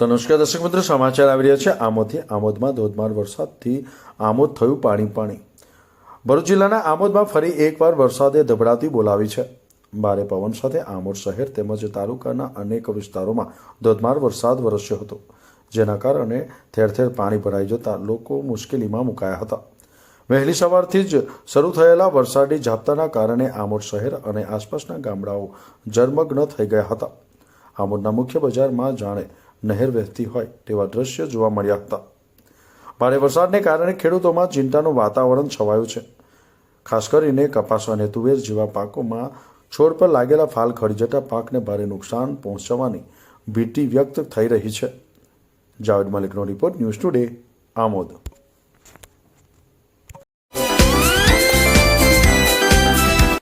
તો નમસ્કાર દર્શક મિત્રો, સમાચાર આવી રહ્યા છે આમોદથી. આમોદમાં ધોધમાર વરસાદથી આમોદ થયું પાણી. ભરૂચ જિલ્લાના આમોદમાં ફરી એકવાર વરસાદે ધબડાતી બોલાવી છે. ભારે પવન સાથે આમોદ શહેર તેમજ તાલુકાના અનેક વિસ્તારોમાં ધોધમાર વરસાદ વરસ્યો હતો, જેના કારણે ઠેર ઠેર પાણી ભરાઈ જતા લોકો મુશ્કેલીમાં મુકાયા હતા. વહેલી સવારથી જ શરૂ થયેલા વરસાદી ઝાપટાના કારણે આમોદ શહેર અને આસપાસના ગામડાઓ જળમગ્ન થઈ ગયા હતા. આમોદના મુખ્ય બજારમાં જાણે નહેર વહેતી હોય તેવા દ્રશ્યો જોવા મળ્યા હતા. ભારે વરસાદને કારણે ખેડૂતોમાં ચિંતાનું વાતાવરણ છવાયું છે. ખાસ કરીને કપાસ અને તુવેર જેવા પાકોમાં છોડ પર લાગેલા ફાલ ખરી જતા પાકને ભારે નુકસાન પહોંચવાની ભીતિ વ્યક્ત થઈ રહી છે. જાવેદ મલિકનો રિપોર્ટ, ન્યૂઝ ટુડે, આમોદ.